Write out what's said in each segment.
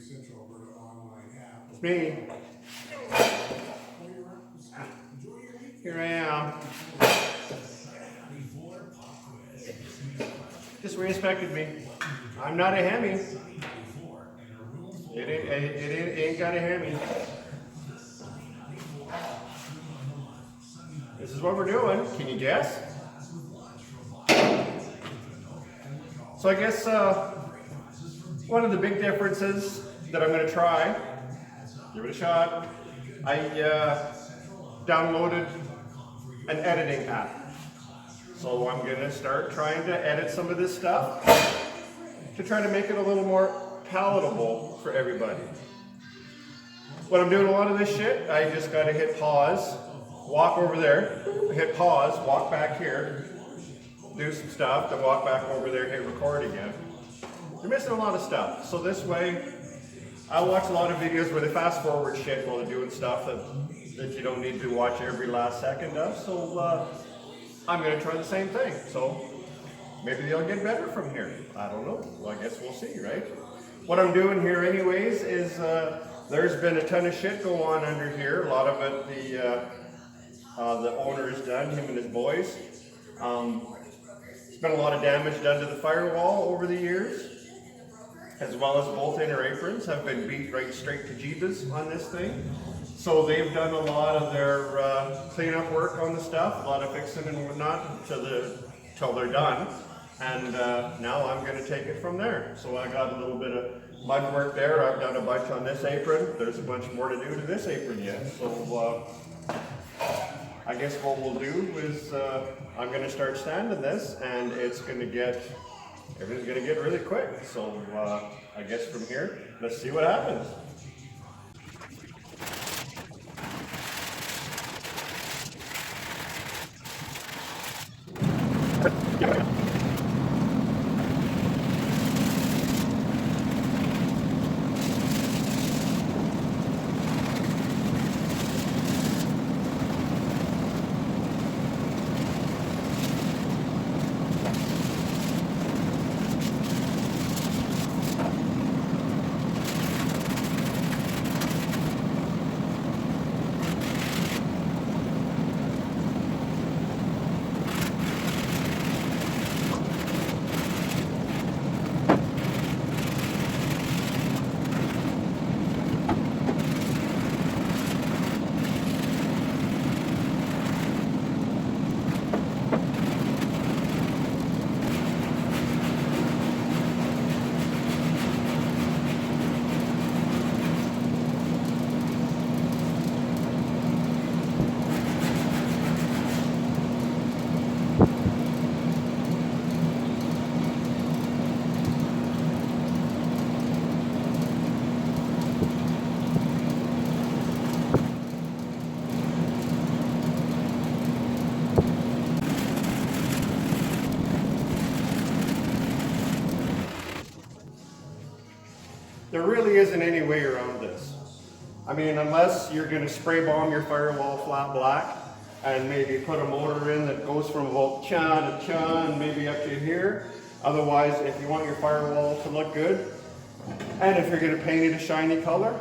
It's me. Here I am. Just re-inspected me. I'm not a Hemi. It ain't got a Hemi. This is what we're doing. Can you guess? So I guess one of the big differences that I'm going to try, give it a shot, I downloaded an editing app. So I'm going to start trying to edit some of this stuff to try to make it a little more palatable for everybody. When I'm doing a lot of this shit, I just got to hit pause, walk over there, hit pause, walk back here, do some stuff, then walk back over there, hit record again. You're missing a lot of stuff. So this way, I watch a lot of videos where they fast forward shit while they're doing stuff that you don't need to watch every last second of. So I'm going to try the same thing. So maybe they'll get better from here. I don't know. Well, I guess we'll see, right? What I'm doing here anyways is there's been a ton of shit go on under here. A lot of it the owner has done, him and his boys. There's been a lot of damage done to the firewall over the years, as well as both inner aprons have been beat right straight to Jeebus on this thing. So they've done a lot of their cleanup work on the stuff, a lot of fixing and whatnot till they're done. And now I'm going to take it from there. So I got a little bit of mud work there. I've done a bunch on this apron. There's a bunch more to do to this apron yet. So I guess what we'll do is I'm going to start sanding this, and everything's going to get really quick. So I guess from here, let's see what happens. There really isn't any way around this. I mean, unless you're going to spray bomb your firewall flat black and maybe put a motor in that goes from about cha to cha and maybe up to here. Otherwise, if you want your firewall to look good, and if you're going to paint it a shiny color,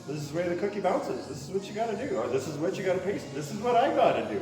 this is the way the cookie bounces. This is what you got to do, or this is what you got to paste. This is what I got to do.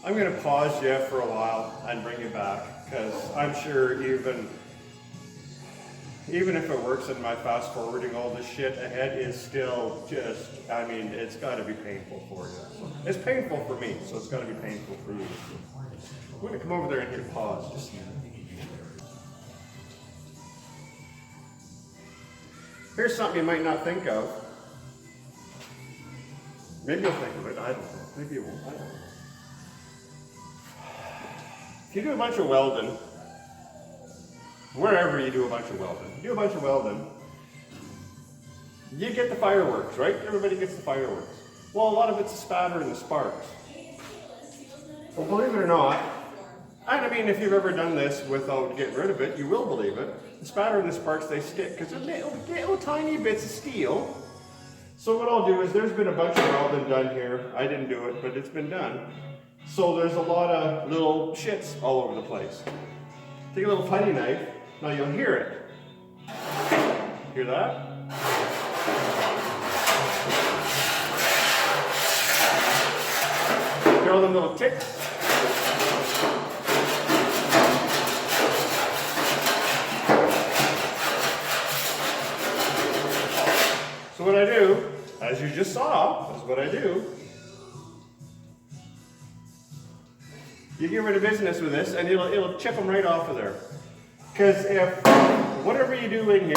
I'm going to pause you for a while and bring you back, because I'm sure even if it works in my fast forwarding, all this shit ahead is still just, I mean, it's got to be painful for you. So it's painful for me, so it's got to be painful for you. I'm going to come over there and hit pause. Just here's something you might not think of. Maybe you'll think of it, I don't know. Maybe you won't, I don't know. If you do a bunch of welding, wherever you do a bunch of welding, You get the fireworks, right? Everybody gets the fireworks. Well, a lot of it's a spatter and the sparks. Well, believe it or not, and I mean, if you've ever done this without getting rid of it, you will believe it. The spatter and the sparks, they stick because they're little tiny bits of steel. So what I'll do is, there's been a bunch of welding done here. I didn't do it, but it's been done. So there's a lot of little shits all over the place. Take a little putty knife. Now you'll hear it. Hear that? Hear all them little ticks? So what I do, as you just saw, is what I do. You get rid of business with this, and it'll chip them right off of there. Because if whatever you do in here,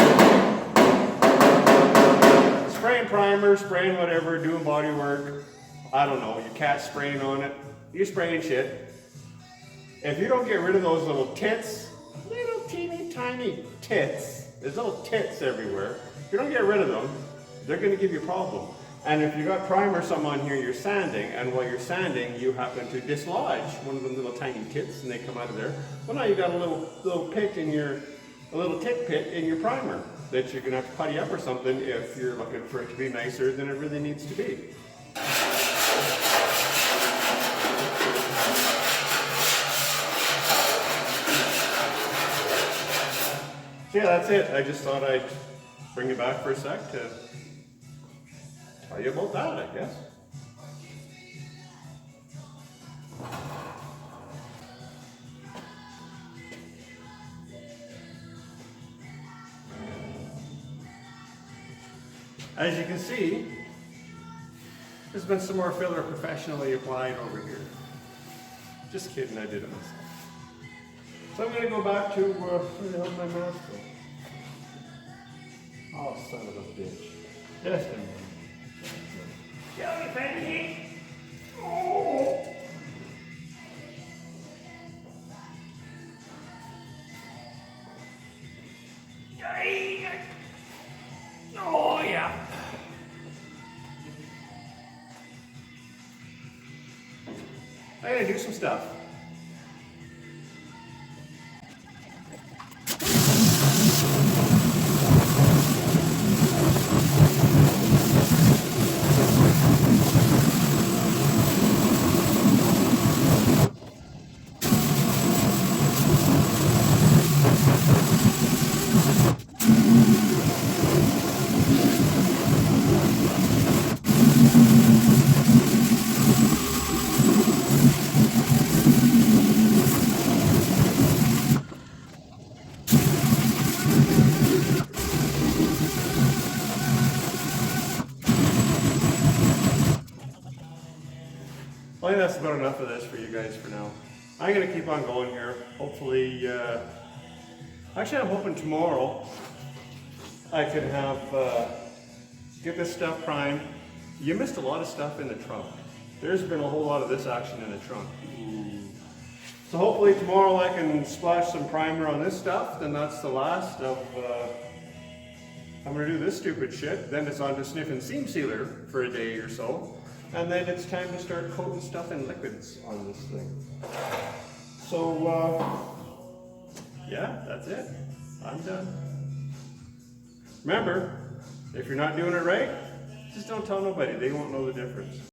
spraying primer, spraying whatever, doing body work, I don't know, your cat's spraying on it, you're spraying shit. If you don't get rid of those little tits, little teeny tiny tits, there's little tits everywhere. If you don't get rid of them, they're going to give you a problem. And if you got primer some on here, you're sanding, and while you're sanding, you happen to dislodge one of them little tiny tits, and they come out of there. Well, now you got a little pit in a little tick pit in your primer that you're going to have to putty up or something if you're looking for it to be nicer than it really needs to be. So yeah, that's it. I just thought I'd bring you back for a sec to tell you about that, I guess. As you can see, there's been some more filler professionally applied over here. Just kidding, I did it myself. So I'm going to go back to where the hell my mask go? Oh, son of a bitch. Just a minute. Jelly baby! Oh! Oh, yeah. I gotta do some stuff. I think that's about enough of this for you guys for now. I'm going to keep on going here. Hopefully, actually I'm hoping tomorrow I can have, get this stuff primed. You missed a lot of stuff in the trunk. There's been a whole lot of this action in the trunk. So hopefully tomorrow I can splash some primer on this stuff, then that's the last of, I'm going to do this stupid shit, then it's on to sniffing seam sealer for a day or so. And then it's time to start coating stuff in liquids on this thing. So, yeah, that's it. I'm done. Remember, if you're not doing it right, just don't tell nobody. They won't know the difference.